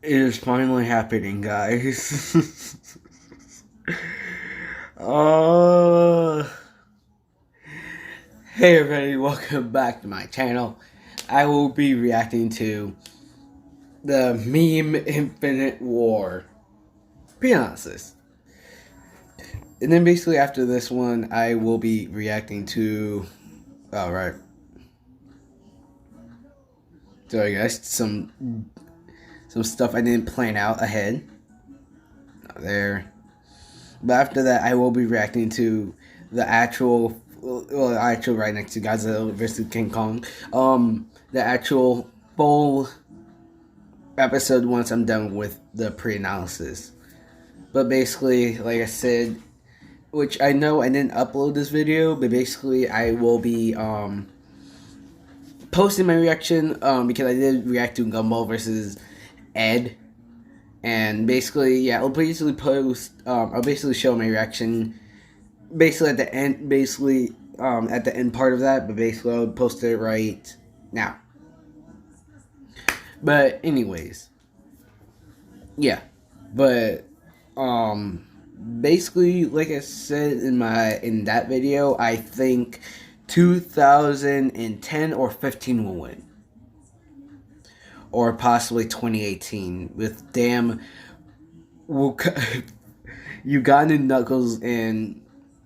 It is finally happening, guys. uh, hey everybody, welcome back to my channel. I will be reacting to the meme Infinite War pre-analysis. And then basically after this one, I will be reacting to... Alright. Sorry guys, some stuff I didn't plan out ahead. Not there. But after that, I will be reacting to the actual right next to Godzilla vs. King Kong. The actual full episode once I'm done with the pre-analysis. But basically, like I said, which I know I didn't upload this video, but basically I will be posting my reaction because I did react to Gumball versus Ed. And basically, yeah, I'll basically post, I'll basically show my reaction, basically at the end, at the end part of that, but basically I'll post it right now. But anyways, yeah, but, basically, like I said in that video, I think 2010 or 15 will win. Or possibly 2018 with damn Ugandan Knuckles and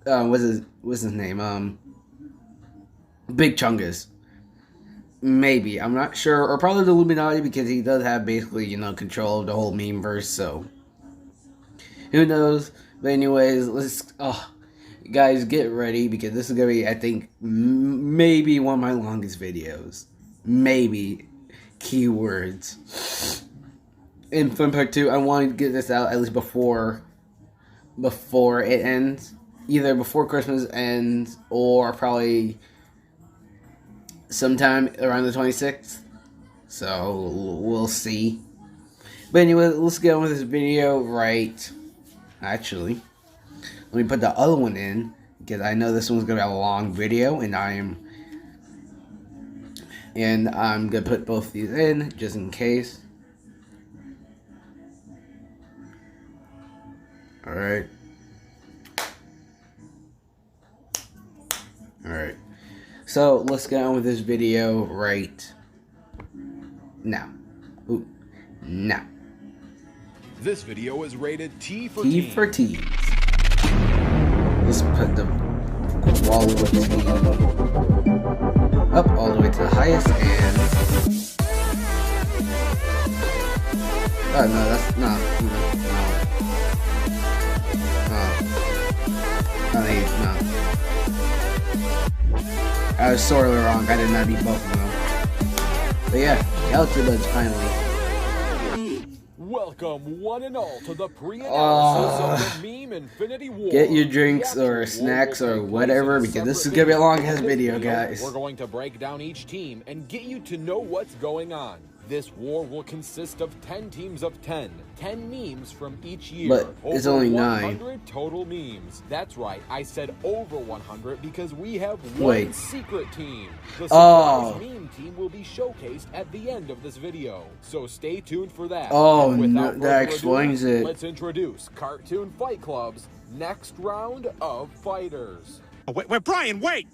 what's his name? Big Chungus. Maybe, I'm not sure, or probably the Illuminati because he does have basically, you know, control of the whole meme verse. So who knows? But anyways, let's guys, get ready because this is gonna be, I think, maybe one of my longest videos. Maybe. Keywords. In Fun Part 2, I want to get this out at least before it ends. Either before Christmas ends or probably sometime around the 26th. So we'll see. But anyway, let's get on with this video right. Actually, let me put the other one in because I know this one's going to be a long video and I'm going to put both these in, just in case. Alright. Alright. So, let's get on with this video right now. Ooh. Now. This video is rated T for T Teen. for T. Let's put the quality up all the way to the highest and oh no, that's not no. I was sorely wrong. I did not beat both of them. But yeah, Galaxy Buds finally. Welcome one and all to the pre-analysis of the meme Infinity War. Get your drinks or snacks or whatever because this is gonna be a long ass video, guys. We're going to break down each team and get you to know what's going on. This war will consist of 10 teams of 10 memes from each year. But it's over only 100 9 total memes. That's right, I said over 100 because we have one Wait. secret team. The surprise meme team will be showcased at the end of this video, so stay tuned for that. Oh no, that explains it. Let's introduce Cartoon Fight Club's next round of fighters. Wait, Brian, wait!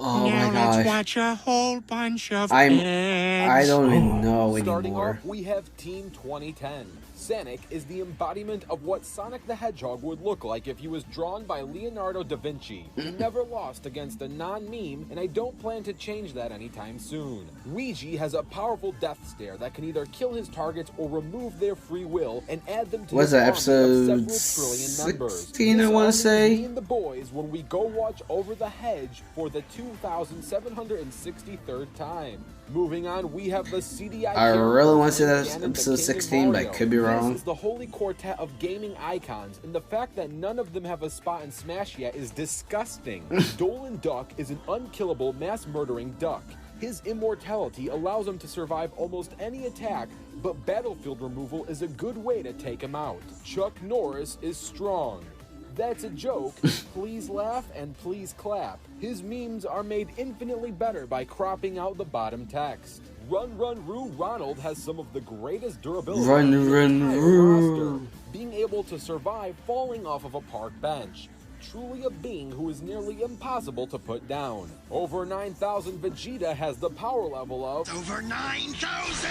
Oh now my gosh. let's watch a whole bunch of I ads. don't even know Starting anymore. off, we have Team 2010. Sonic is the embodiment of what Sonic the Hedgehog would look like if he was drawn by Leonardo da Vinci. He never lost against a non-meme, and I don't plan to change that anytime soon. Luigi has a powerful death stare that can either kill his targets or remove their free will and add them to What's his that, army of episode several trillion members. 16, I This wanna army say? is me and the boys when we go watch Over the Hedge for the 2,763rd time. Moving on, we have the CDI. I really want to say Ganon, that's the episode King 16, but I Mario. could be wrong. This is the holy quartet of gaming icons, and the fact that none of them have a spot in Smash yet is disgusting. Dolan Duck is an unkillable, mass-murdering duck. His immortality allows him to survive almost any attack, but battlefield removal is a good way to take him out. Chuck Norris is strong. That's a joke. Please laugh and please clap. His memes are made infinitely better by cropping out the bottom text. Run Run Roo Ronald has some of the greatest durability Run, in the run, entire roo. roster, being able to survive falling off of a park bench. Truly a being who is nearly impossible to put down. Over 9,000 Vegeta has the power level of Over 9,000!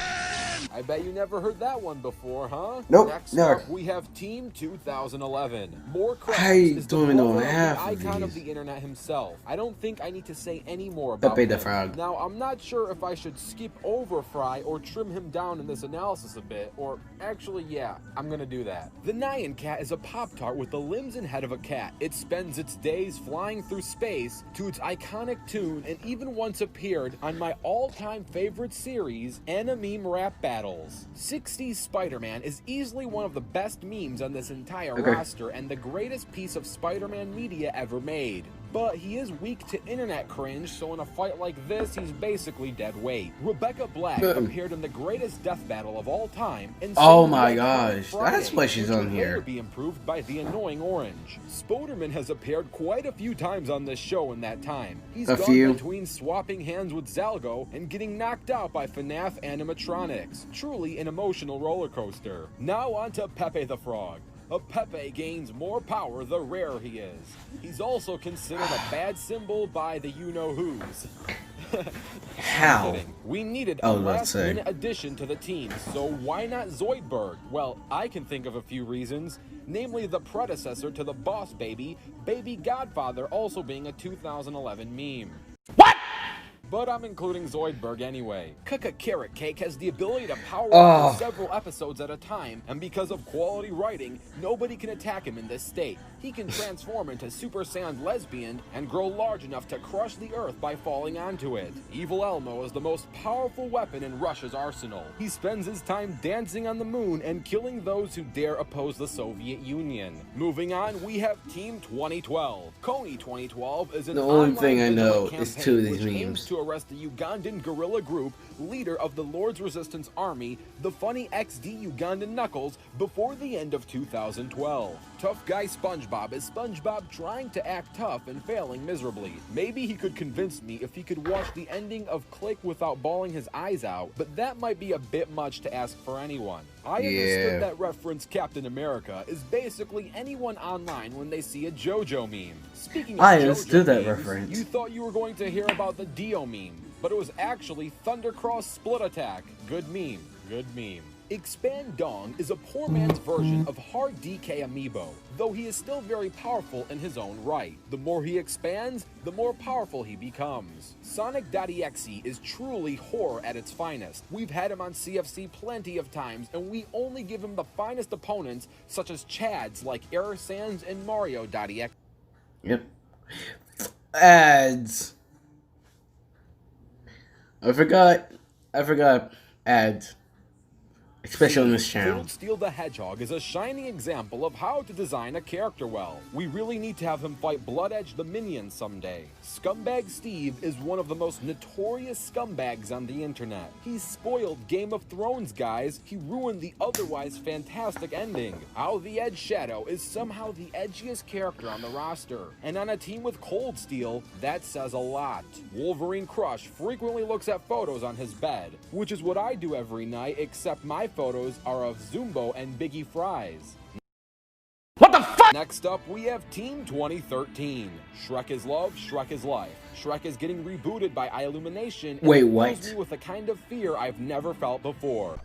I bet you never heard that one before, huh? Nope, Next never. up, we have Team 2011. More Krabs I is the don't even know brother of half the of icon of these. the internet himself. I don't think I need to say any more about Pepe the him. Frog. Now, I'm not sure if I should skip over Fry or trim him down in this analysis a bit, or actually, yeah, I'm gonna do that. The Nyan Cat is a Pop-Tart with the limbs and head of a cat. It spends its days flying through space to its iconic tune, and even once appeared on my all-time favorite series, Anime Rap Battles. 60s Spider-Man is easily one of the best memes on this entire roster and the greatest piece of Spider-Man media ever made. But he is weak to internet cringe, so in a fight like this, he's basically dead weight. Rebecca Black appeared in the greatest death battle of all time, and Oh saved my the iconic gosh, Friday, that's why she's which on would here. later be improved by the annoying Orange. Spoderman has appeared quite a few times on this show in that time. He's gone between swapping hands with Zalgo and getting knocked out by FNAF animatronics. Truly an emotional roller coaster. Now on to Pepe the Frog. A Pepe gains more power the rarer he is. He's also considered a bad symbol by the you-know-whos. How? We needed a last-minute addition to the team, so why not Zoidberg? Well, I can think of a few reasons, namely the predecessor to the Boss Baby, Baby Godfather also being a 2011 meme. What? But I'm including Zoidberg anyway. Cook Carrot Cake has the ability to power up for several episodes at a time, and because of quality writing, nobody can attack him in this state. He can transform into Super Saiyan Lesbian and grow large enough to crush the earth by falling onto it. Evil Elmo is the most powerful weapon in Russia's arsenal. He spends his time dancing on the moon and killing those who dare oppose the Soviet Union. Moving on, we have Team 2012. Coney 2012 is an The only online thing I know campaign is two of these which aims memes. to arrest the Ugandan guerrilla group, leader of the Lord's Resistance Army, the funny XD Ugandan Knuckles, before the end of 2012. Tough Guy SpongeBob is SpongeBob trying to act tough and failing miserably. Maybe he could convince me if he could watch the ending of Click without bawling his eyes out, but that might be a bit much to ask for anyone. I understood that reference Captain America is basically anyone online when they see a JoJo meme. Speaking of JoJo memes, reference. You thought you were going to hear about the Dio meme, but it was actually Thundercross Split Attack. Good meme. Good meme. Expand Dong is a poor man's version of Hard DK Amiibo, though he is still very powerful in his own right. The more he expands, the more powerful he becomes. Sonic.exe is truly horror at its finest. We've had him on CFC plenty of times, and we only give him the finest opponents, such as Chads like Error Sans and Mario.exe. Yep. Ads. I forgot ads. Especially on this channel. Cold Steel the Hedgehog is a shining example of how to design a character well. We really need to have him fight Blood Edge the Minion someday. Scumbag Steve is one of the most notorious scumbags on the internet. He spoiled Game of Thrones, guys. He ruined the otherwise fantastic ending. How the Edge Shadow is somehow the edgiest character on the roster. And on a team with Cold Steel, that says a lot. Wolverine Crush frequently looks at photos on his bed, which is what I do every night, except my photos are of Zumbo and Biggie Fries. What the fuck? Next up, we have Team 2013. Shrek is love, Shrek is life. Shrek is getting rebooted by iLumination. Wait, and what? It fills me with a kind of fear I've never felt before.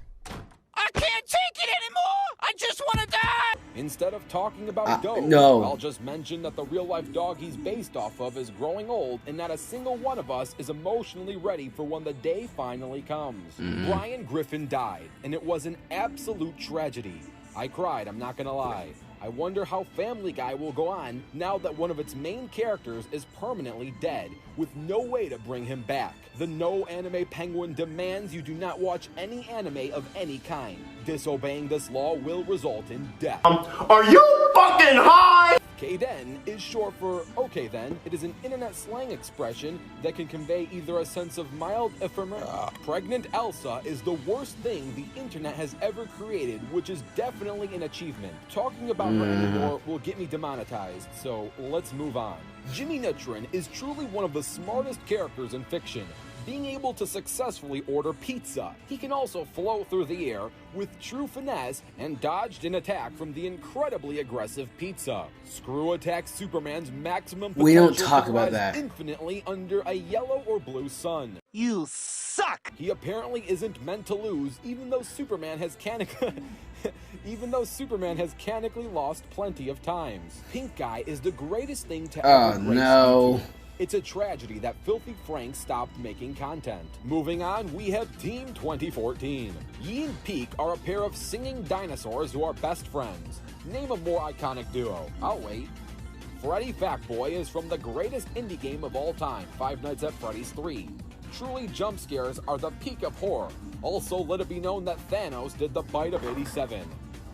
I can't take it anymore! I just want to die! Instead of talking about Doge, no. I'll just mention that the real-life dog he's based off of is growing old, and not a single one of us is emotionally ready for when the day finally comes. Brian Griffin died, and it was an absolute tragedy. I cried, I'm not gonna lie. I wonder how Family Guy will go on now that one of its main characters is permanently dead, with no way to bring him back. The No Anime Penguin demands you do not watch any anime of any kind. Disobeying this law will result in death. Are you fucking high? Okay then is short for okay then. It is an internet slang expression that can convey either a sense of mild ephemeral. Pregnant Elsa is the worst thing the internet has ever created, which is definitely an achievement. Talking about her anymore will get me demonetized, so let's move on. Jimmy Neutron is truly one of the smartest characters in fiction, being able to successfully order pizza. He can also flow through the air with true finesse and dodged an attack from the incredibly aggressive pizza. Screw attack Superman's maximum potential We don't talk to about rise that. infinitely under a yellow or blue sun. You suck! He apparently isn't meant to lose, even though Superman has canically lost plenty of times. Pink Guy is the greatest thing to ever grace no. YouTube. It's a tragedy that Filthy Frank stopped making content. Moving on, we have Team 2014. Yi and Peak are a pair of singing dinosaurs who are best friends. Name a more iconic duo. I'll wait. Freddy Factboy is from the greatest indie game of all time, Five Nights at Freddy's 3. Truly, jump scares are the peak of horror. Also, let it be known that Thanos did the bite of 87.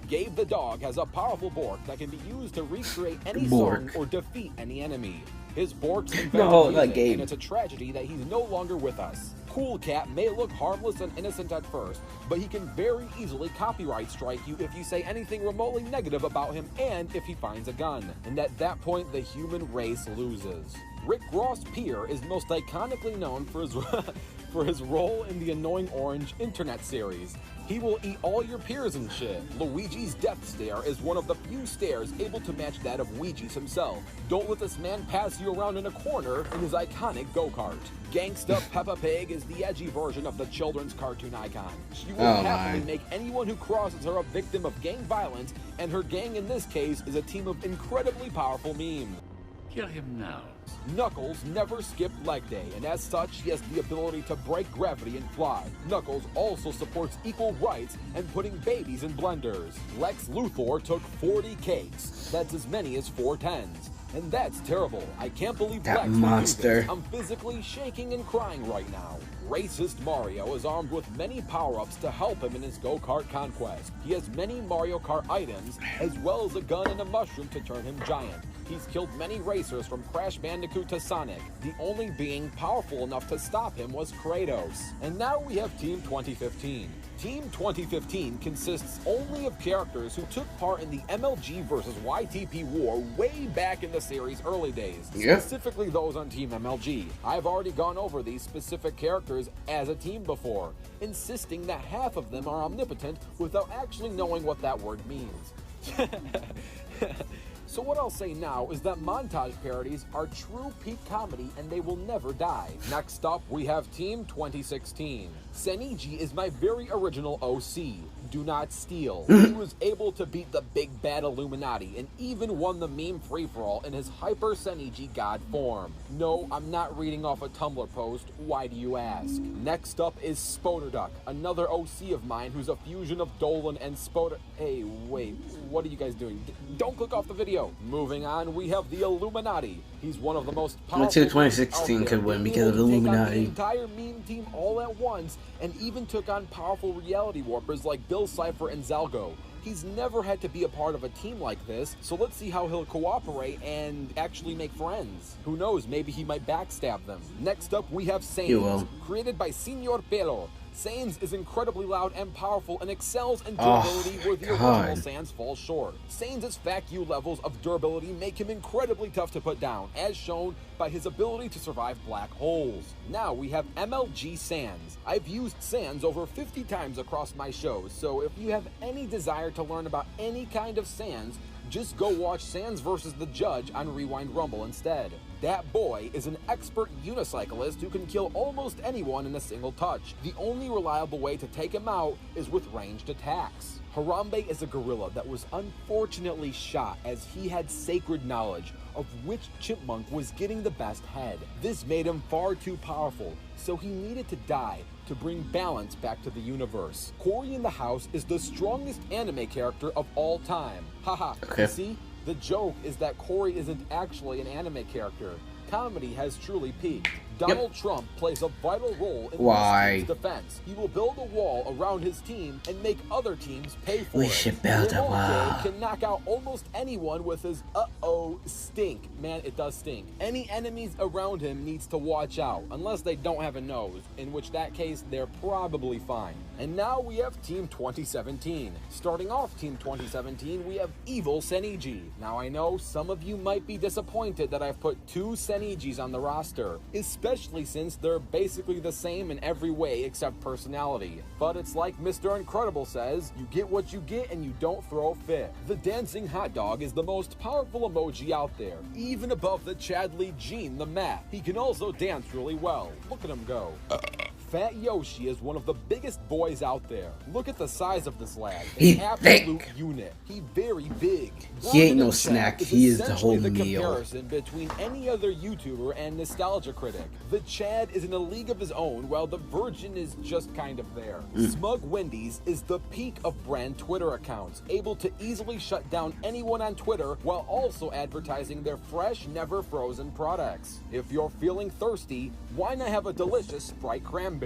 Gabe the dog has a powerful bork that can be used to recreate any song or defeat any enemy. His borks invented music, and it's a tragedy that he's no longer with us. Cool Cat may look harmless and innocent at first, but he can very easily copyright strike you if you say anything remotely negative about him and if he finds a gun. And at that point, the human race loses. Rick Ross Peer is most iconically known for his for his role in the Annoying Orange internet series. He will eat all your peers and shit. Luigi's death stare is one of the few stares able to match that of Ouija's himself. Don't let this man pass you around in a corner in his iconic go-kart. Gangsta Peppa Pig is the edgy version of the children's cartoon icon. She will happily make anyone who crosses her a victim of gang violence, and her gang in this case is a team of incredibly powerful memes. Kill him now. Knuckles never skipped leg day, and as such, he has the ability to break gravity and fly. Knuckles also supports equal rights and putting babies in blenders. Lex Luthor took 40 cakes. That's as many as 4 10s. And that's terrible. I can't believe that Lex monster. would do this. I'm physically shaking and crying right now. Racist Mario is armed with many power-ups to help him in his go-kart conquest. He has many Mario Kart items, as well as a gun and a mushroom to turn him giant. He's killed many racers from Crash Bandicoot to Sonic. The only being powerful enough to stop him was Kratos. And now we have Team 2015. Team 2015 consists only of characters who took part in the MLG vs. YTP war way back in the series' early days, specifically those on Team MLG. I've already gone over these specific characters as a team before, insisting that half of them are omnipotent without actually knowing what that word means. So what I'll say now is that montage parodies are true peak comedy and they will never die. Next up, we have Team 2016. Seniji is my very original OC. Do not steal. He was able to beat the big bad Illuminati and even won the meme free-for-all in his Hyper Seniji God form. No, I'm not reading off a Tumblr post. Why do you ask? Next up is Spoderduck, another OC of mine who's a fusion of Dolan and Spoder... Hey, wait, what are you guys doing? Don't click off the video. Moving on, we have the Illuminati. He's one of the most powerful... 2016 could win because of the Illuminati. The entire meme team all at once, and even took on powerful reality warpers like Bill Cipher and Zalgo. He's never had to be a part of a team like this, so let's see how he'll cooperate and actually make friends. Who knows, maybe he might backstab them. Next up, we have Sains, created by Senor Pelo. Sains is incredibly loud and powerful and excels in durability where the original Sans falls short. Sains' FAQ levels of durability make him incredibly tough to put down, as shown by his ability to survive black holes. Now we have MLG Sans. I've used Sans over 50 times across my shows, so if you have any desire to learn about any kind of Sans, just go watch Sans vs. the Judge on Rewind Rumble instead. That boy is an expert unicyclist who can kill almost anyone in a single touch. The only reliable way to take him out is with ranged attacks. Harambe is a gorilla that was unfortunately shot as he had sacred knowledge of which chipmunk was getting the best head. This made him far too powerful, so he needed to die to bring balance back to the universe. Cory in the House is the strongest anime character of all time. Haha, see? The joke is that Cory isn't actually an anime character. Comedy has truly peaked. Donald Trump plays a vital role in the team's defense. He will build a wall around his team and make other teams pay for it. We should build a wall. Can knock out almost anyone with his Uh-oh, stink. Man, it does stink. Any enemies around him needs to watch out, unless they don't have a nose, in which that case, they're probably fine. And now we have Team 2017. Starting off Team 2017, we have Evil Senigi. Now I know some of you might be disappointed that I've put 2 Senigis on the roster, especially since they're basically the same in every way except personality. But it's like Mr. Incredible says, you get what you get and you don't throw a fit. The dancing hot dog is the most powerful emoji out there, even above the Chadley Gene the Map. He can also dance really well. Look at him go. Fat Yoshi is one of the biggest boys out there. Look at the size of this lad. An absolute unit. He very big. He ain't no snack. He is the whole the meal. Comparison between any other YouTuber and nostalgia critic. The Chad is in a league of his own, while the Virgin is just kind of there. Smug Wendy's is the peak of brand Twitter accounts, able to easily shut down anyone on Twitter while also advertising their fresh, never frozen products. If you're feeling thirsty, why not have a delicious Sprite Cranberry?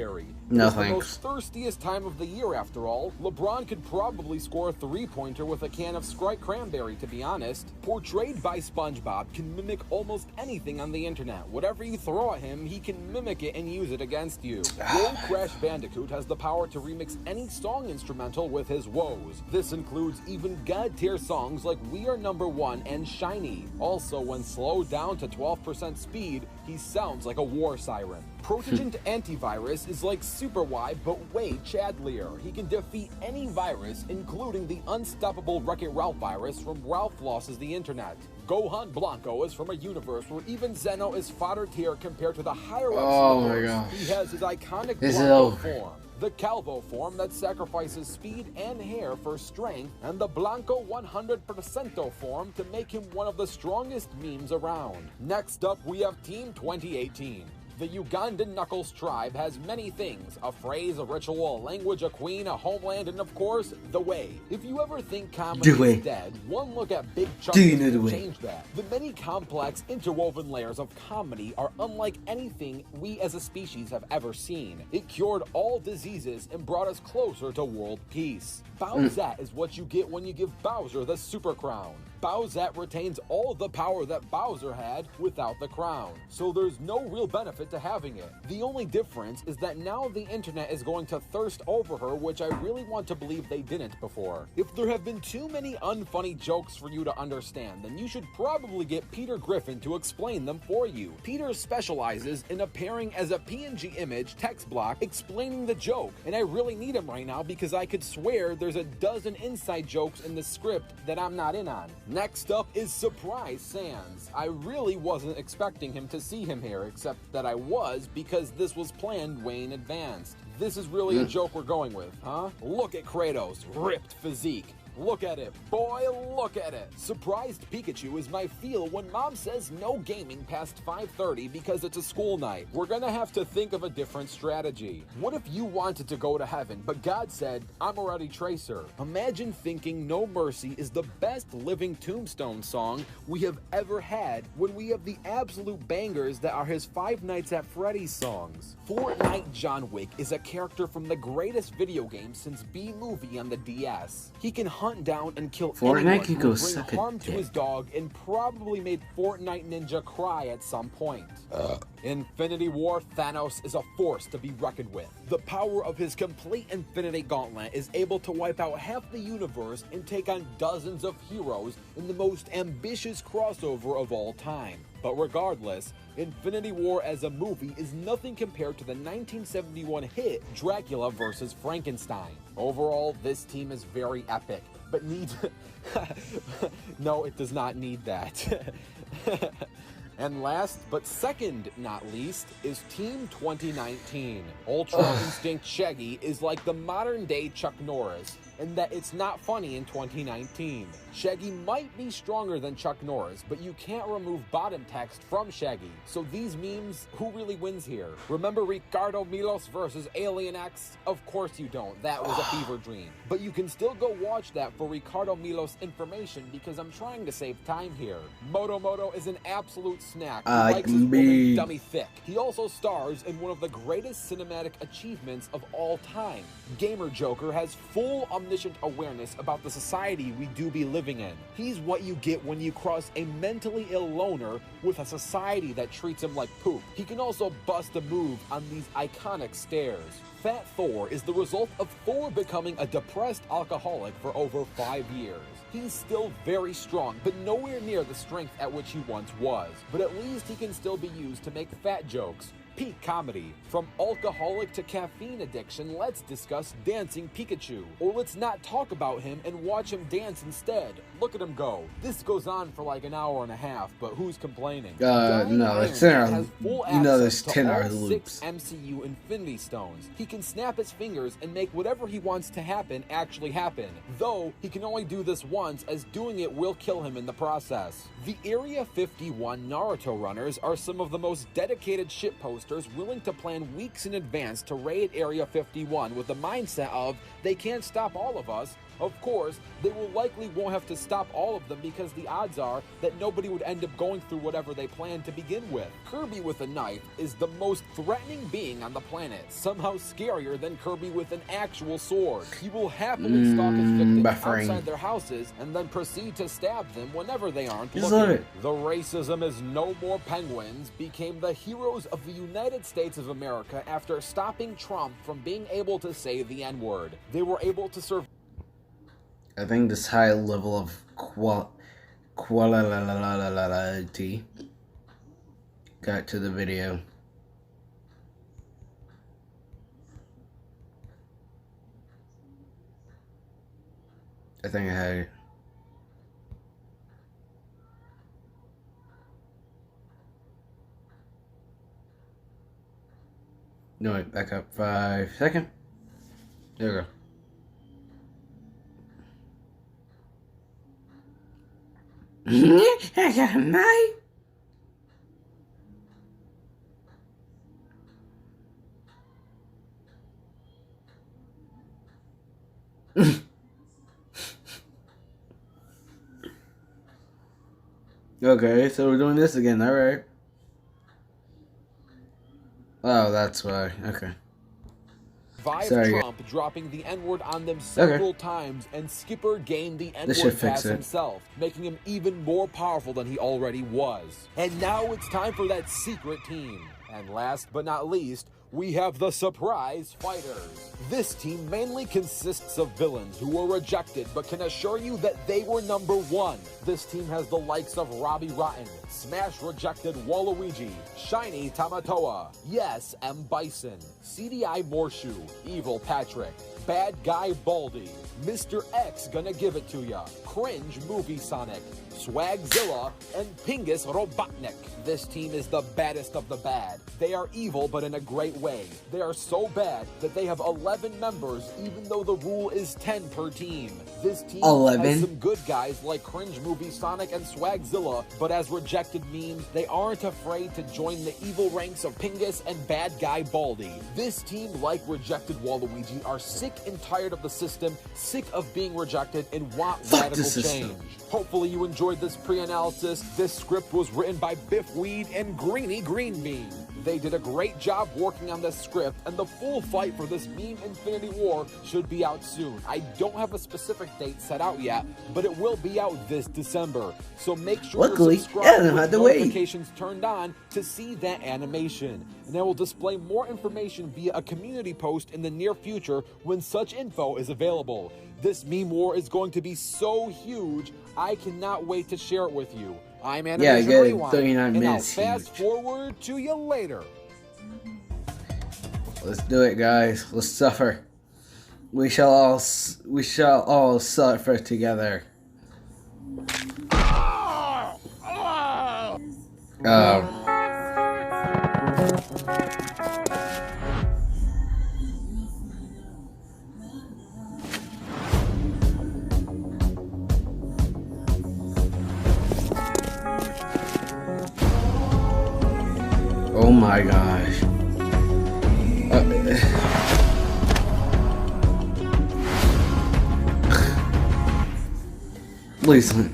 No It's the thanks. most thirstiest time of the year, after all. LeBron could probably score a 3-pointer with a can of Sprite Cranberry, to be honest. Portrayed by SpongeBob can mimic almost anything on the internet. Whatever you throw at him, he can mimic it and use it against you. Whoa Crash Bandicoot has the power to remix any song instrumental with his woes. This includes even god-tier songs like We Are Number One and Shiny. Also, when slowed down to 12% speed, he sounds like a war siren. Protogent Antivirus is like Super Y, but way Chadlier. He can defeat any virus, including the unstoppable Wreck-It Ralph virus from Ralph Losses the Internet. Gohan Blanco is from a universe where even Zeno is fodder tier compared to the higher-ups. Oh my gosh. He has his iconic This is Blanco over. form. The Calvo form that sacrifices speed and hair for strength, and the Blanco 100% form to make him one of the strongest memes around. Next up, we have Team 2018. The Ugandan Knuckles tribe has many things: a phrase, a ritual, a language, a queen, a homeland, and of course, the way. If you ever think comedy The way. is dead, one look at Big Chuck Do you know the will way? change that. The many complex, interwoven layers of comedy are unlike anything we as a species have ever seen. It cured all diseases and brought us closer to world peace. Bowsette is what you get when you give Bowser the Super Crown. Bowsette retains all the power that Bowser had without the crown, so there's no real benefit to having it. The only difference is that now the internet is going to thirst over her, which I really want to believe they didn't before. If there have been too many unfunny jokes for you to understand, then you should probably get Peter Griffin to explain them for you. Peter specializes in appearing as a PNG image text block explaining the joke, and I really need him right now because I could swear there's a dozen inside jokes in the script that I'm not in on. Next up is Surprise Sans. I really wasn't expecting him to see him here, except that I was, because this was planned way in advance. This is really a joke we're going with, huh? Look at Kratos, ripped physique. Look at it, boy, look at it. Surprised Pikachu is my feel when mom says no gaming past 5:30 because it's a school night. We're gonna have to think of a different strategy. What if you wanted to go to heaven, but God said, I'm already Tracer? Imagine thinking No Mercy is the best living Tombstone song we have ever had when we have the absolute bangers that are his Five Nights at Freddy's songs. Fortnite John Wick is a character from the greatest video game since B-Movie on the DS. He can hunt down and kill Fortnite anyone can who go would bring suck a harm to dick. his dog, and probably made Fortnite Ninja cry at some point. Infinity War Thanos is a force to be reckoned with. The power of his complete Infinity Gauntlet is able to wipe out half the universe and take on dozens of heroes in the most ambitious crossover of all time. But regardless, Infinity War as a movie is nothing compared to the 1971 hit Dracula vs. Frankenstein. Overall, this team is very epic, but needs... No, it does not need that. And last, but second not least, is Team 2019. Ultra Instinct Shaggy is like the modern day Chuck Norris, and that it's not funny in 2019. Shaggy might be stronger than Chuck Norris, but you can't remove bottom text from Shaggy. So these memes, who really wins here? Remember Ricardo Milos versus Alien X? Of course you don't. That was a fever dream. But you can still go watch that for Ricardo Milos information because I'm trying to save time here. Moto is an absolute snack who likes his woman dummy thick. He also stars in one of the greatest cinematic achievements of all time. Gamer Joker has full omniscient awareness about the society we do be living in. He's what you get when you cross a mentally ill loner with a society that treats him like poop. He can also bust a move on these iconic stairs. Fat Thor is the result of Thor becoming a depressed alcoholic for over 5 years. He's still very strong, but nowhere near the strength at which he once was. But at least he can still be used to make fat jokes. Peak comedy. From alcoholic to caffeine addiction, let's discuss Dancing Pikachu. Or let's not talk about him and watch him dance instead. Look at him go. This goes on for like an hour and a half, but who's complaining? No, it's 10 hours. You know there's 10 hour loops. 6 MCU Infinity Stones. He can snap his fingers and make whatever he wants to happen actually happen. Though, he can only do this once, as doing it will kill him in the process. The Area 51 Naruto runners are some of the most dedicated shitposters willing to plan weeks in advance to raid Area 51 with the mindset of, they can't stop all of us. Of course, they will likely won't have to stop all of them because the odds are that nobody would end up going through whatever they planned to begin with. Kirby with a knife is the most threatening being on the planet, somehow scarier than Kirby with an actual sword. He will happily stalk his victims outside their houses and then proceed to stab them whenever they aren't looking. The racism is no more penguins became the heroes of the United States of America after stopping Trump from being able to say the N-word. They were able to survive. I think this high level of quality got to the video. I think I had it. No, wait, back up 5 seconds. There we go. I got a knife. Okay, so we're doing this again, alright. Oh, that's why. Okay. Trump dropping the N-word on them several times, and Skipper gained the N-word pass himself, making him even more powerful than he already was. And now it's time for that secret team. And last but not least, we have the Surprise Fighters. This team mainly consists of villains who were rejected but can assure you that they were number one. This team has the likes of Robbie Rotten, Smash rejected Waluigi, Shiny Tamatoa, Yes M. Bison, CDI Morshu, Evil Patrick, Bad Guy Baldy, Mr. X Gonna Give It To Ya, Cringe Movie Sonic, Swagzilla, and Pingus Robotnik. This team is the baddest of the bad. They are evil, but in a great way. They are so bad that they have 11 members, even though the rule is 10 per team. This team has some good guys like Cringe Movie Sonic and Swagzilla, but as rejected memes, they aren't afraid to join the evil ranks of Pingus and Bad Guy Baldy. This team, like rejected Waluigi, are sick and tired of the system, sick of being rejected, and want radical change. Hopefully you enjoyed this pre-analysis. This script was written by Biff Weed and Greeny Greenbean. They did a great job working on this script, and the full fight for this meme Infinity War should be out soon. I don't have a specific date set out yet, but it will be out this December. So make sure to subscribe with notifications turned on to see that animation. And I will display more information via a community post in the near future when such info is available. This meme war is going to be so huge, I cannot wait to share it with you. I'm Animation Rewind, and I'll fast forward to you later. Let's do it, guys. Let's suffer. We shall all suffer together. Oh my gosh. Listen.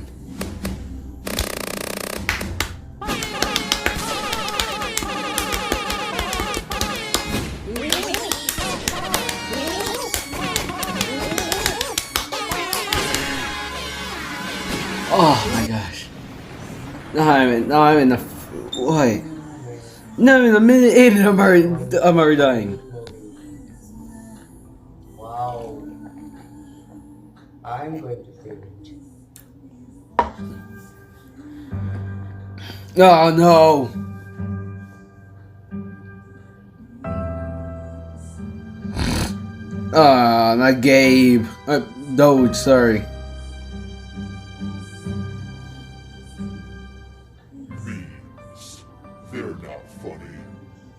Oh my gosh. No, I'm in the what? No, I'm in the minute 8 and I'm already dying. Wow. I'm going to save it. Oh no. Ah, not Gabe. Doge, sorry. Memes. They're not funny,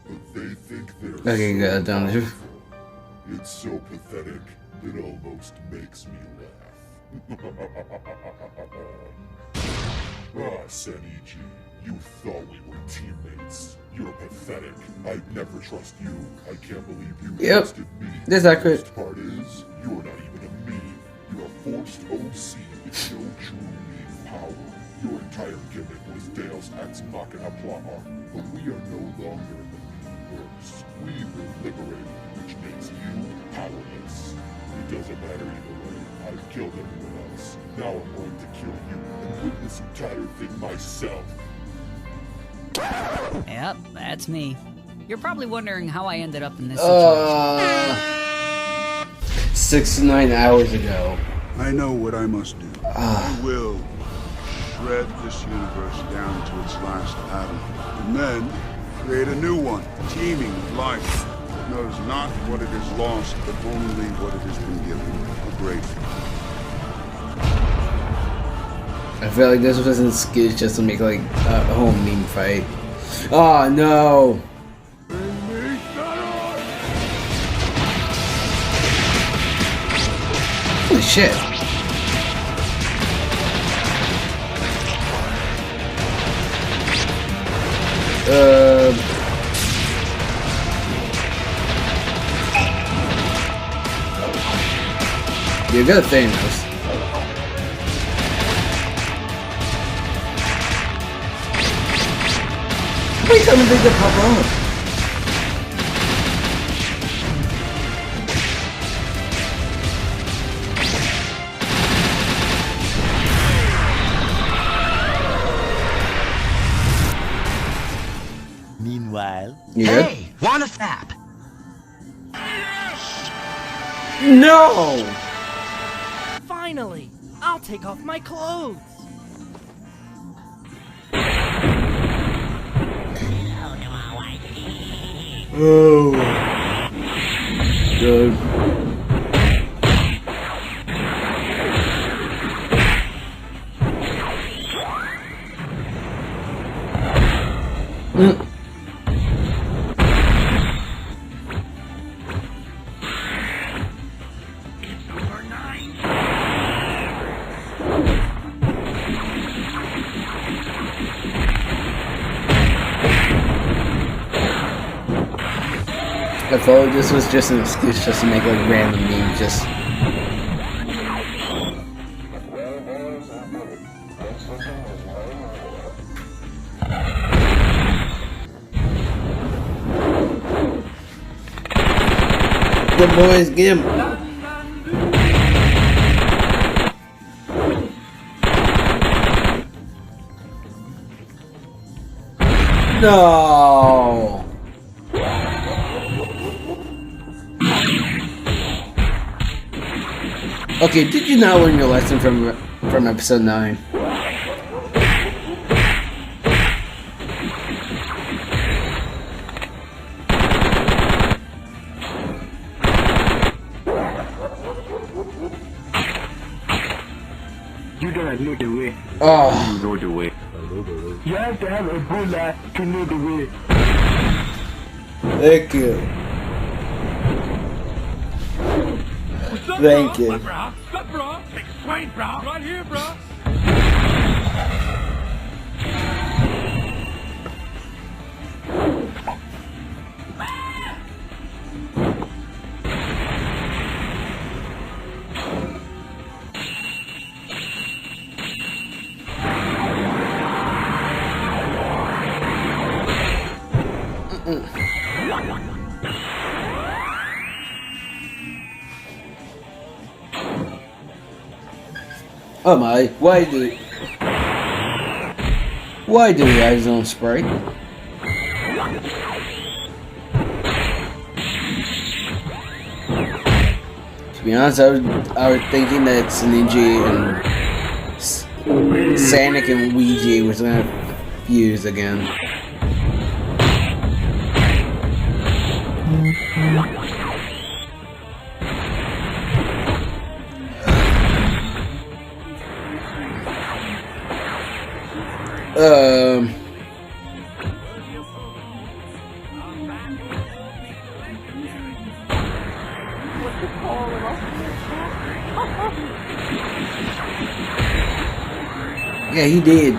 but they think they're Okay, so good. Down there. It's so pathetic, it almost makes me laugh. Senigi, you thought we were teammates. You're pathetic. I'd never trust you. I can't believe you trusted me. That's accurate. The worst part is, you're not even a meme. You're a forced OC with no true meme power. Your entire gimmick was Deus Ex Machina plot arc, but we are no longer in the memeverse. We were liberated, which makes you powerless. It doesn't matter either way. I've killed everyone else. Now I'm going to kill you and witness the entire thing myself. Yep, that's me. You're probably wondering how I ended up in this situation. 69 hours ago. I know what I must do. I will shred this universe down to its last atom, and then create a new one, teeming with life. It knows not what it has lost, but only what it has been given. A grateful. I feel like this was an excuse just to make like a whole meme fight. Oh no! Holy shit! You're good, Thanos. Wait, I'm big to pop up. Meanwhile, You good? Hey, want a sap? No! Finally! I'll take off my clothes! Oh. Good. I thought this was just an excuse just to make like random memes just. Good boys, get him! No! Okay, did you not learn your lesson from episode 9? You don't know the way. Oh. You know the way. You have to have a Buddha to know the way. Thank you. Thank you. What's up, bro? Explain, bro. Right here, bro. Oh my, why did Why do he have his own sprite? To be honest, I was thinking that Ninja and Sonic and Ouija was gonna fuse again. Yeah, he did.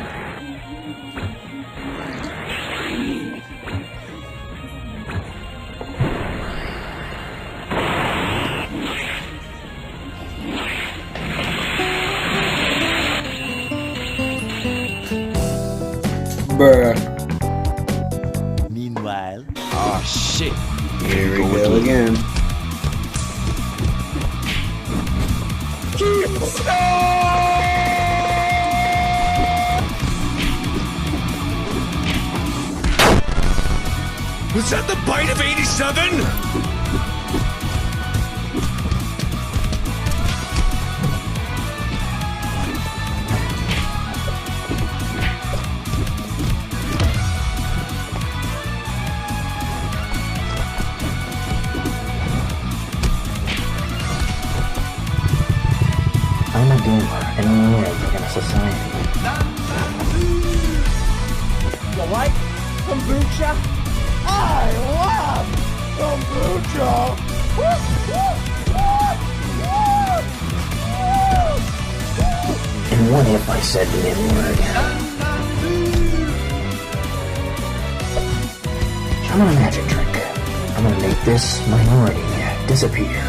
Bruh. Meanwhile. Oh shit. Here we go again. Was that the bite of 87? I'm a gamer and I live in a society. You like kombucha? I love kombucha! And what if I said the N-word? I'm on a magic trick. I'm gonna make this minority disappear.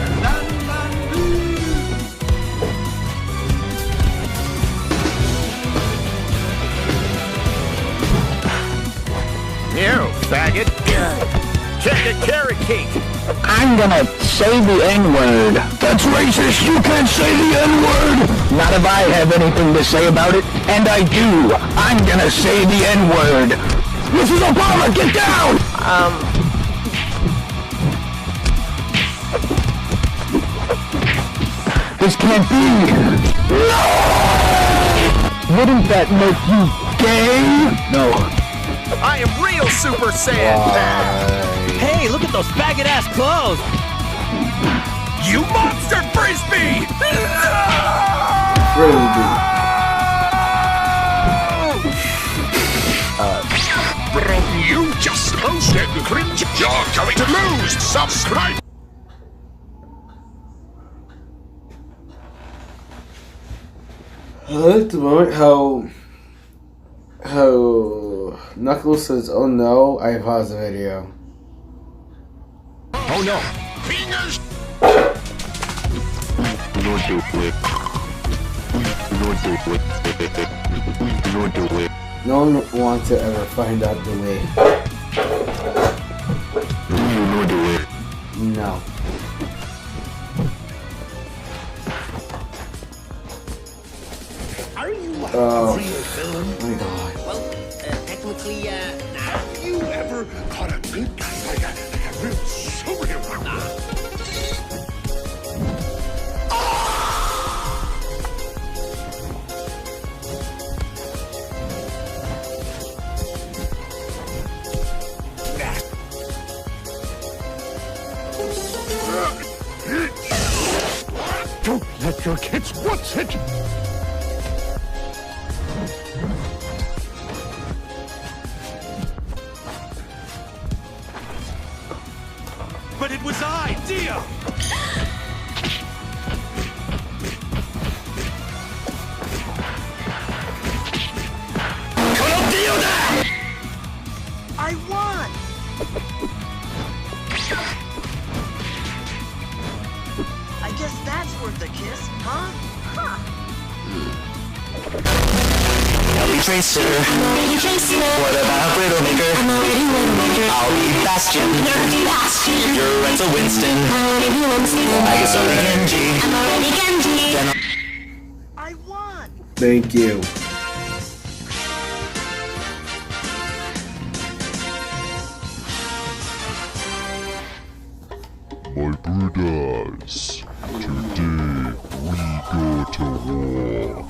You faggot. Check a carrot cake. I'm gonna say the N-word. That's racist. You can't say the N-word. Not if I have anything to say about it. And I do. I'm gonna say the N-word. Mrs. Obama, get down! This can't be. No! Wouldn't that make you gay? No. I am real Super Saiyan. Hey, look at those faggot-ass clothes! You monster frisbee! You just roasted the cringe. You're going to lose. Subscribe. I like the moment how Knuckles says, "Oh no," I pause the video. Oh no. Fingers. No one wants to ever find out the way. No. Are you Oh. a real villain? My God. Well, technically, have you ever caught a good guy like a real superhero? Don't let your kids watch it! But it was I, Dio! I won! I guess that's worth a kiss, huh? Tracer. What about Widowmaker? I'll be Bastion. You're Rental Winston. I guess I'll be Genji. I won! Thank you. my brothers. Today we go to war.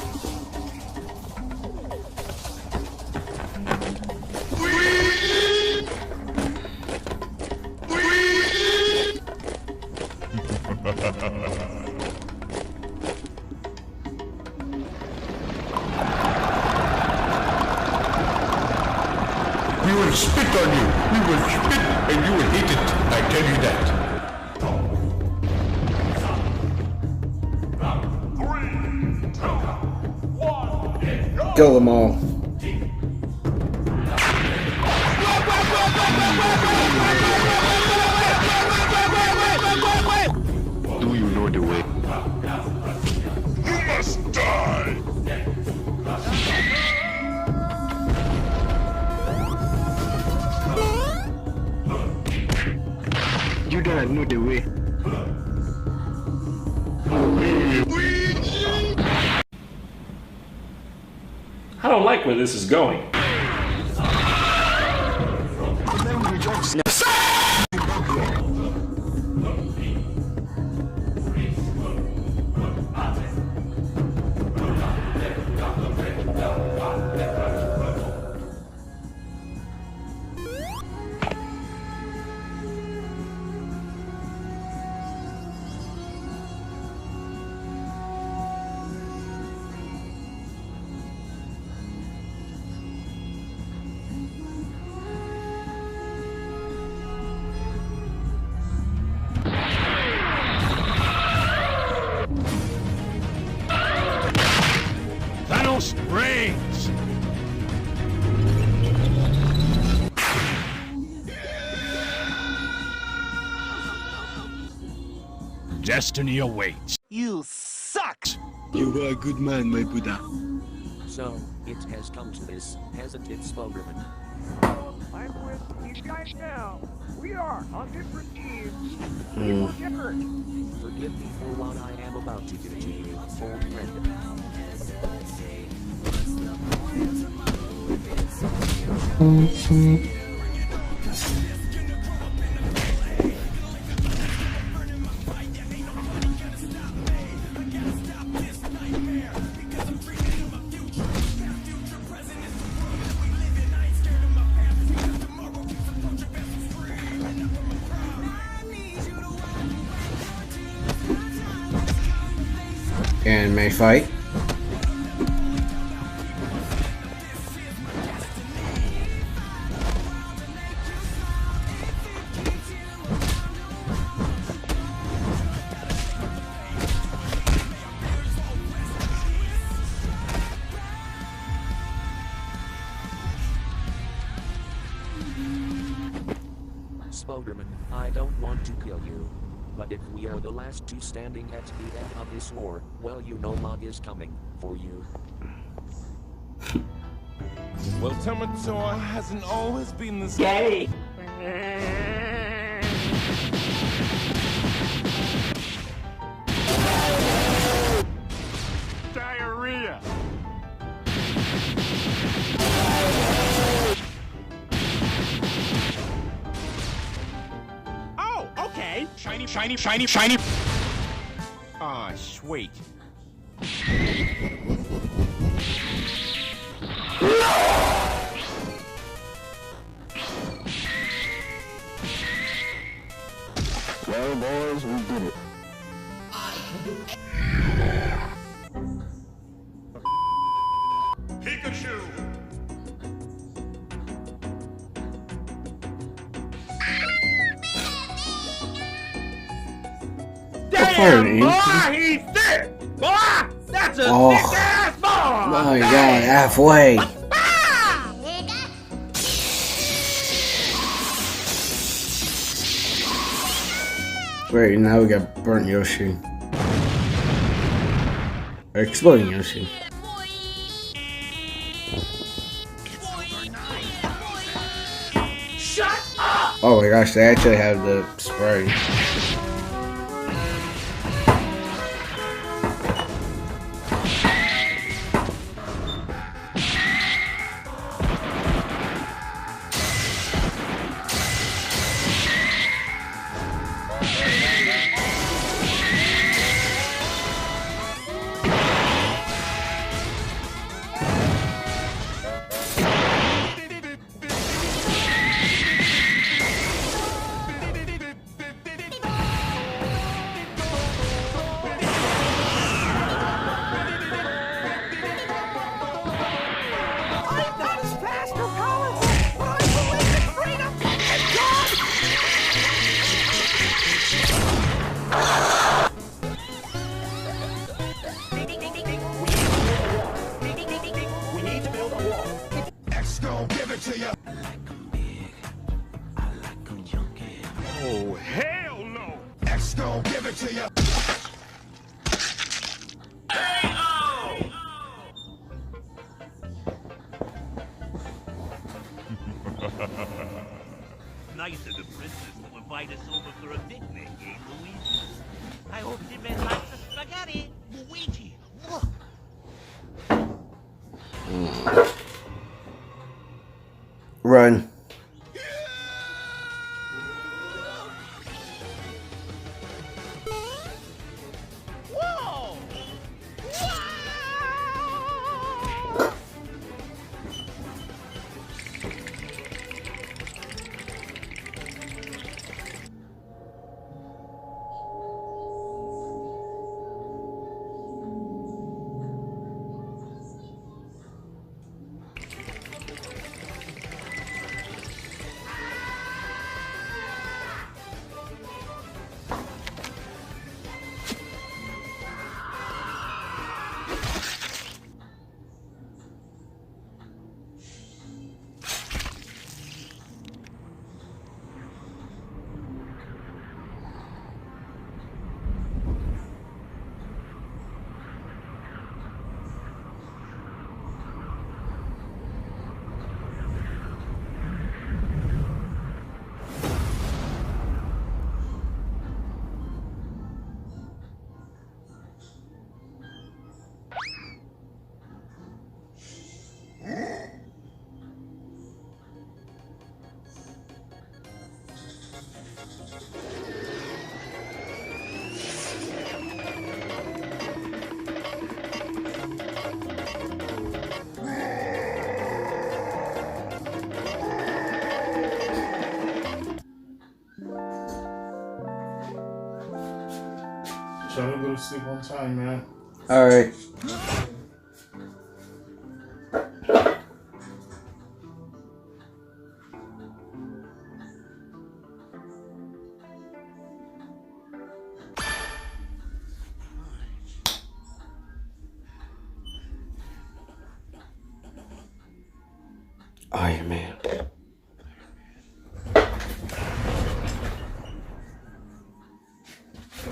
We will spit on you. We will spit and you will hate it. I tell you that. Kill them all. Do you know the way? You must die! You don't know the way. I don't like where this is going. Thanos reigns. Destiny awaits. You suck! You were a good man, my Buddha. So, it has come to this, hasn't it, Spoderman? I'm with these guys now. We are on different teams. We will get hurt. Forgive me for what I am about to do to you, old friend. Anime fight. Spoderman, I don't want to kill you. But if we are the last two standing at the end of this war, well, you know Log is coming for you. Well, Terminator hasn't always been this Gay! diarrhea. Oh, okay! Shiny, shiny, shiny, shiny. Ah, sweet. Well, boys, we did it. Pikachu. Damn, boy, he's thick! Boy, that's a thick ass boy! Oh my god, halfway. Wait, now we got burnt Yoshi. Or exploding Yoshi. Shut up! Oh my gosh, they actually have the spray. Oh, hell no! X gon' give it to you. Nice of the princess to invite us over for a picnic, eh, Luigi? I hope you men like the spaghetti. Luigi, look! Run. Whoa! Try to go to sleep on time, man. Alright. Iron Man.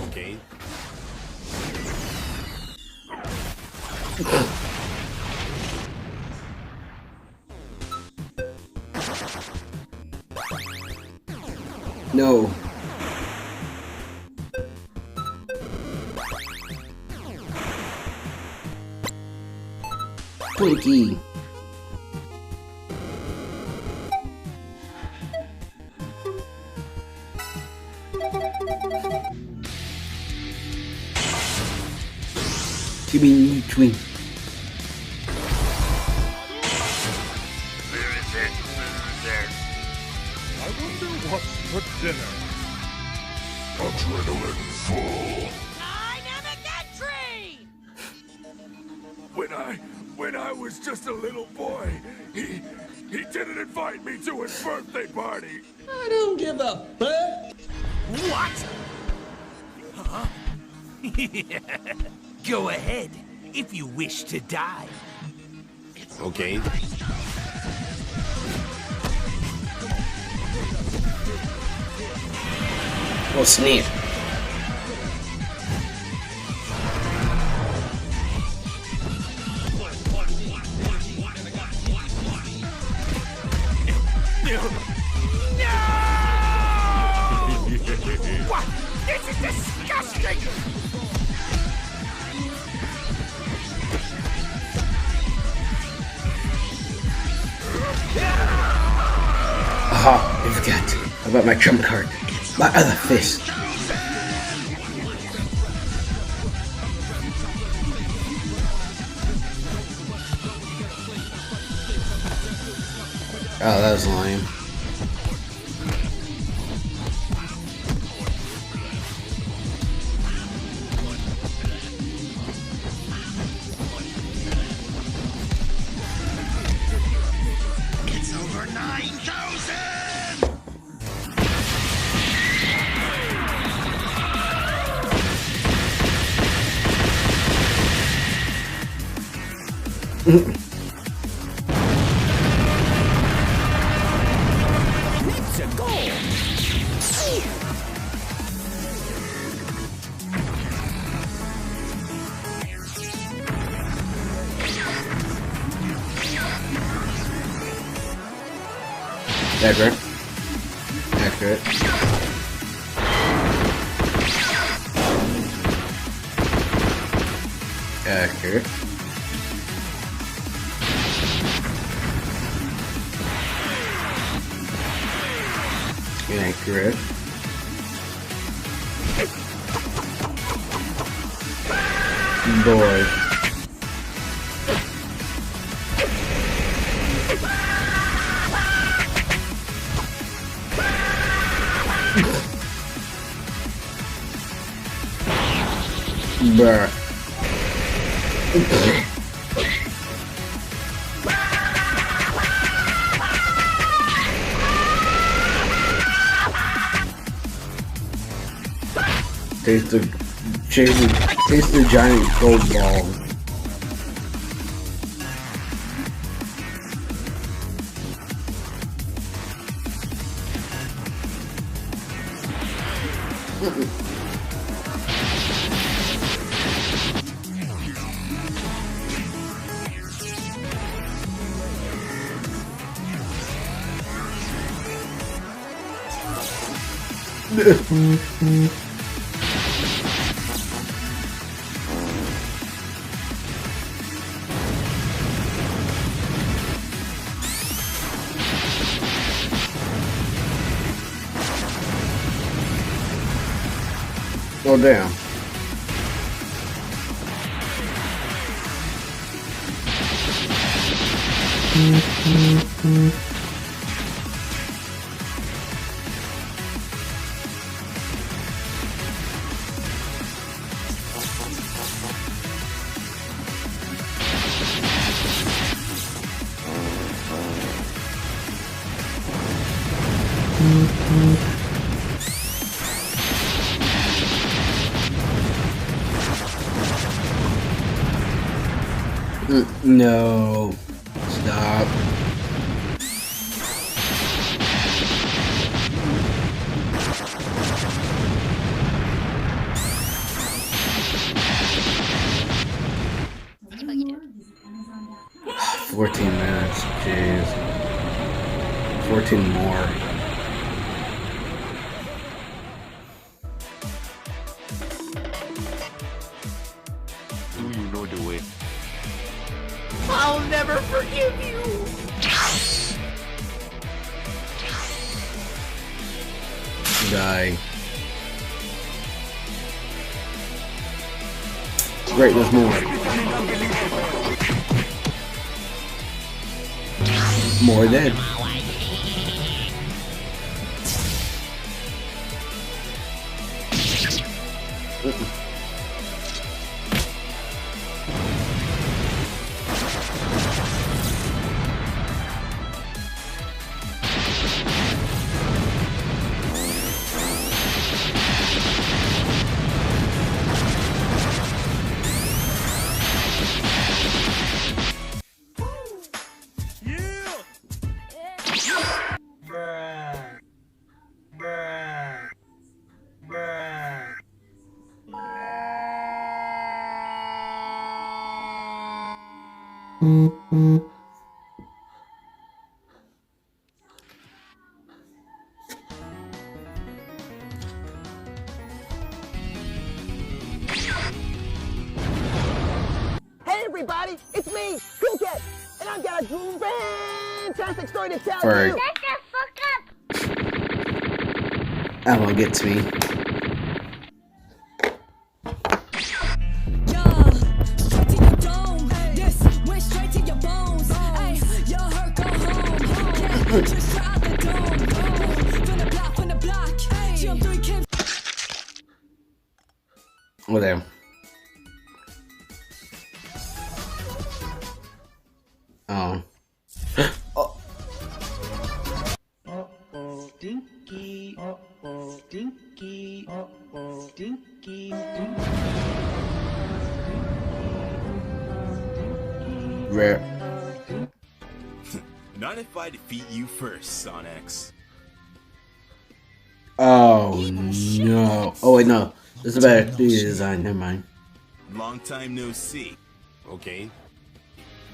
Okay. No. Twinkie. Give me a twin. I wonder what's for dinner. Adrenaline full. Dynamic entry! When I was just a little boy, he didn't invite me to his birthday party. I don't give a fuck. What? Huh? Go ahead, if you wish to die. Okay. Oh, snap. What? This is disgusting! Aha, I forgot about my trump card. My other fist. Oh, that was lame. It's over 9,000! It's a goal! Accurate. Accurate. Accurate. Inaccurate. Boy. Bruh. Taste the giant gold ball. Oh damn. No. Stop. Oh, 14 minutes, jeez. 14 more. Do you know the way? I'll never forgive you! Die. Great, there's more. More dead. Hey everybody, it's me, Cool Cat, and I've got a fantastic story to tell Ferg. you. Shut the fuck up! That one gets me. Oh damn. Oh. Oh. Uh-oh, Dinky. Uh-oh, Dinky. Uh-oh, Dinky. Rare. Not if I defeat you first, Sonex. Oh no. Oh wait, no. This is a better 3D design. Never mind. Long time no see. Okay.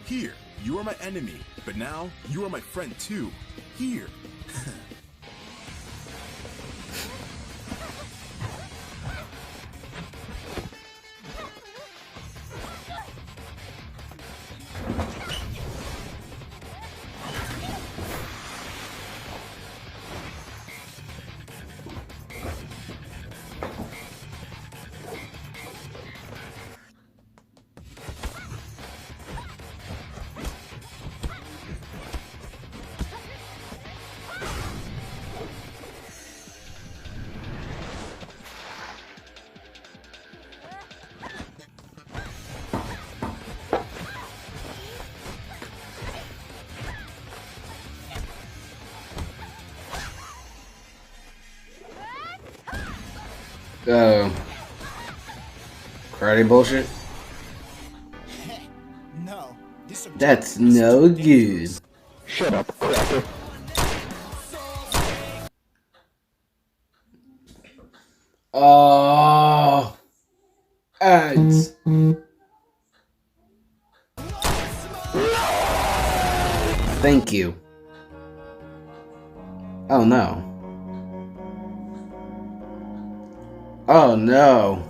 Here, you are my enemy, but now you are my friend too. Here, Karate bullshit? No. That's no good. Shut up, cracker. Oh, ads. Thank you. Oh no. Oh no.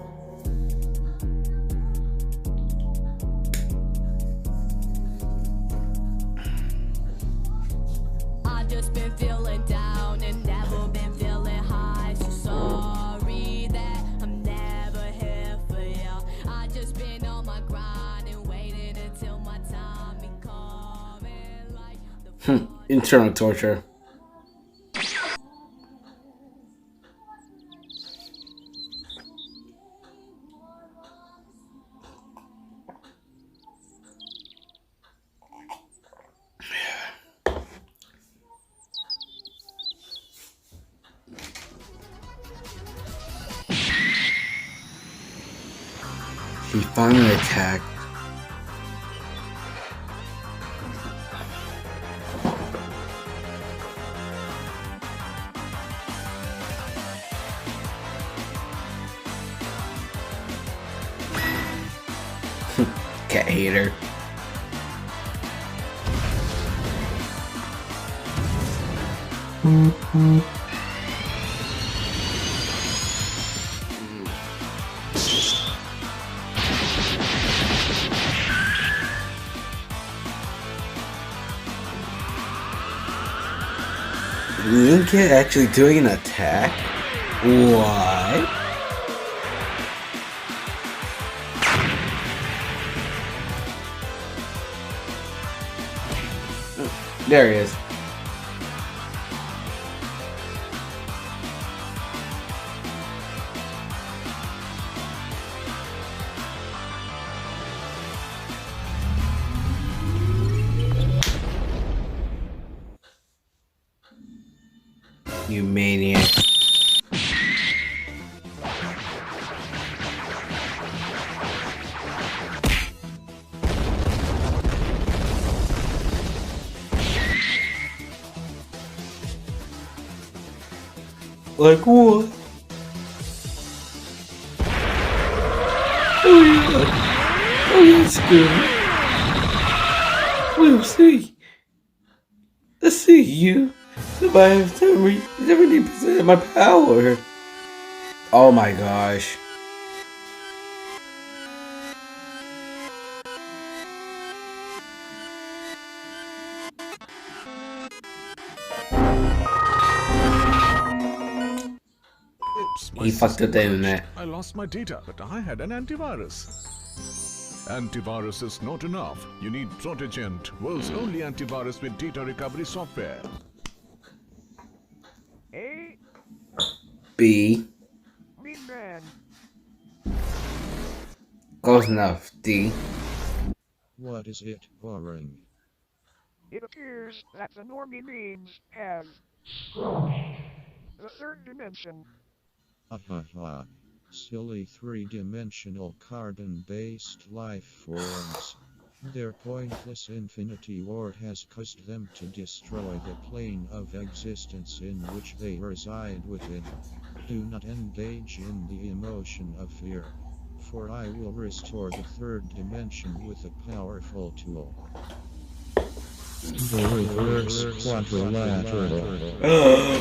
I just been feeling down and never been feeling high. So sorry that I'm never here for you. I just been on my grind and waiting until my time be coming like the Internal torture. He finally attacked. Cat hater. Link actually doing an attack? What? There he is. You maniac. Like what? Oh yeah. Oh, that's good. We'll see. Let's see you. Somebody have 70% of my power. Oh my gosh. Oops, He fucked up the internet. I lost my data, but I had an antivirus. Antivirus is not enough. You need Protégent, world's only antivirus with data recovery software. A. B. Green man. Close enough. D. What is it, Warren? It appears that the normie beings have the third dimension. Ahaha. Silly three-dimensional carbon-based life forms. Their pointless infinity war has caused them to destroy the plane of existence in which they reside within. Do not engage in the emotion of fear, for I will restore the third dimension with a powerful tool. The reverse quadrilateral.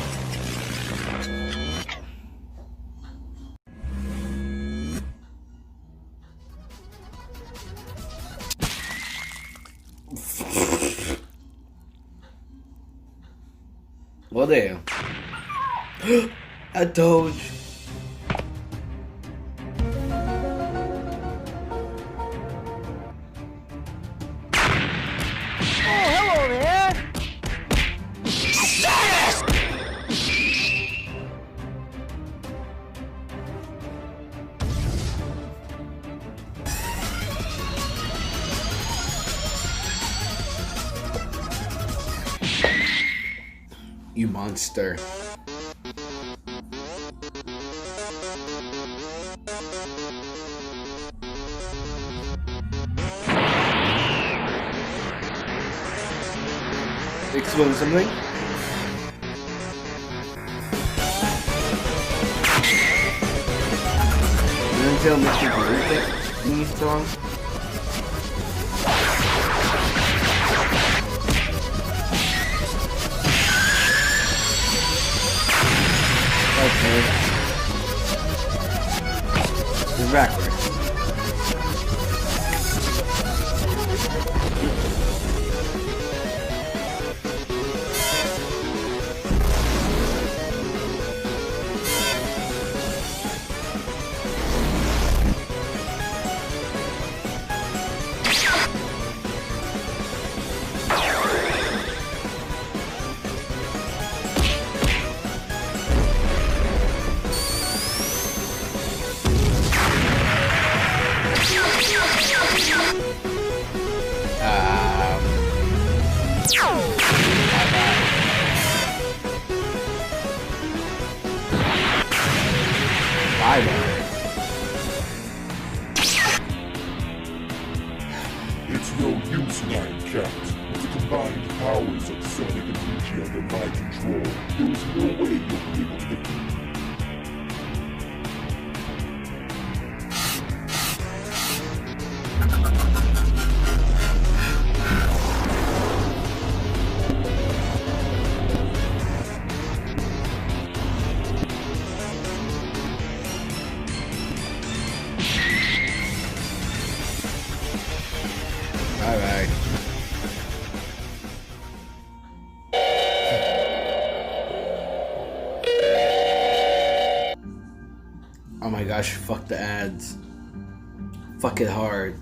Well, damn. A Doge. Hello there! You monster. Explain something? Until Mr. Blue theme song? Okay. It's backwards. It's no use, Nine Cat. With the combined powers of Sonic and Luigi under my control, there is no way you'll be able to defeat me. Alright. Oh my gosh, fuck the ads. Fuck it hard.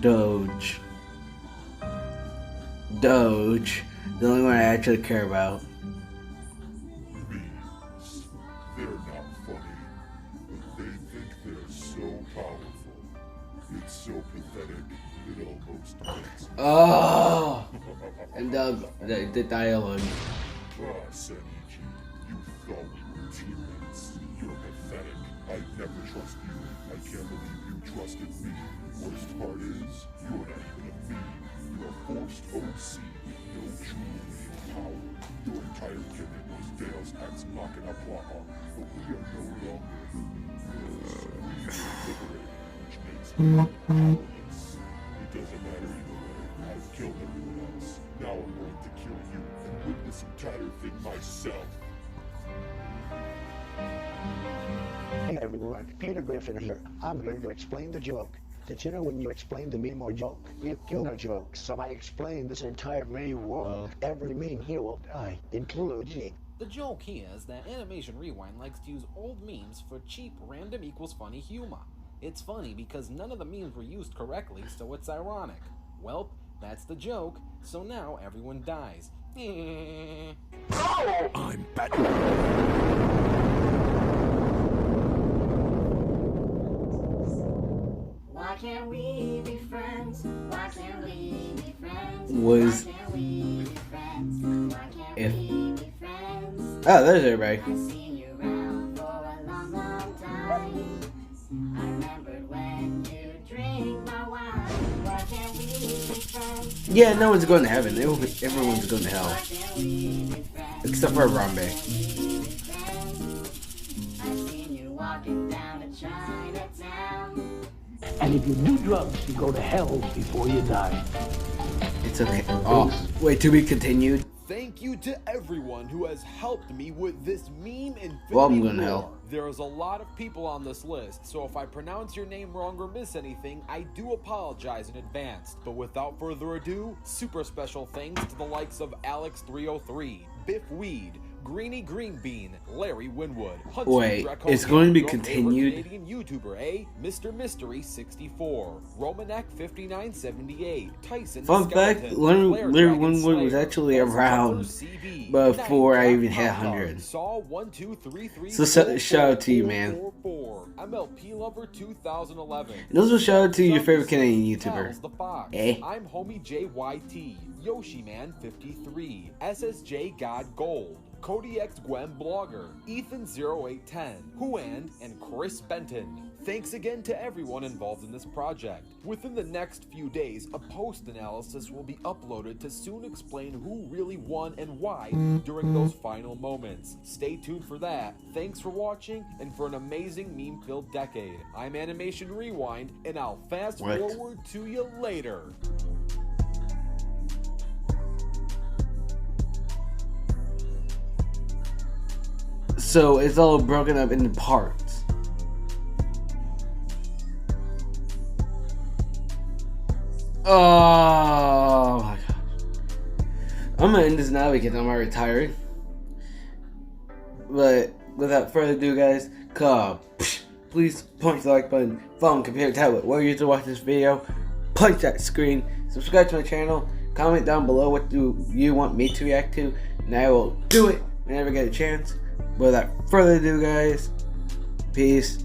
Doge. Doge. The only one I actually care about. They're not funny, but they think they're so powerful. It's so pathetic, it almost hurts. Oh! And the dialogue. Senichi, you thought we were teammates. You're pathetic. I'd never trust you. I can't believe you trusted me. Worst part is, you're not even a meme. You're a forced OC with no true real power. Your entire gimmick was Deus Ex Machina Plaha, but we are no longer. We are liberated, which makes me powerless. It doesn't matter either way. I've killed everyone else. Now I'm going to kill you and win this entire thing myself. Hey everyone, Peter Griffin here. I'm going to explain the joke. Did you know when you explain the meme or joke, you kill the joke? So I explain this entire meme world. Every meme here will die, including. The joke here is that Animation Rewind likes to use old memes for cheap random equals funny humor. It's funny because none of the memes were used correctly, so it's ironic. Welp, that's the joke, so now everyone dies. I'm Batman. Why can't we be friends? Why can't we be friends? Was Why can't we be friends? Why can't if we be friends? oh, there's everybody. I've seen you around for a long, long time. I remembered when you drink my wine. Why can't we be friends? Yeah, no one's going to heaven. Everyone's going to hell, except for Harambe. I've seen you walking down to Chinatown. And if you do drugs, you go to hell before you die. It's okay. Oh, wait, to be continued. Thank you to everyone who has helped me with this meme Infinity Welcome to War. hell. There is a lot of people on this list, so if I pronounce your name wrong or miss anything, I do apologize in advance. But without further ado, super special thanks to the likes of Alex303, Biff Weed, Greeny Greenbean, Larry Winwood, Hunter Wait, Draconian, it's going to be your favorite continued? Canadian YouTuber, Mr. Mystery 64, Romanek 5978, Tyson Fun fact, Larry Winwood was actually around before I even hit 100. Saw 1233. So shout out to you, man. MLP Lover 2011. And also shout out to your favorite Canadian Pals YouTuber. the Fox. Eh? I'm Homie JYT, Yoshi Man 53, SSJ God Gold, Cody X Gwen Blogger, Ethan 0810, Huan, and Chris Benton. Thanks again to everyone involved in this project. Within the next few days, a post analysis will be uploaded to soon explain who really won and why during those final moments. Stay tuned for that. Thanks for watching and for an amazing meme-filled decade. I'm Animation Rewind, and I'll fast forward to you later. So it's all broken up into parts. Oh my gosh. I'm gonna end this now because I'm already tired. But without further ado, guys, please punch the like button, phone, computer, tablet, where you to watch this video. Punch that screen, subscribe to my channel, comment down below what do you want me to react to, and I will do it whenever I get a chance. Without further ado, guys, peace.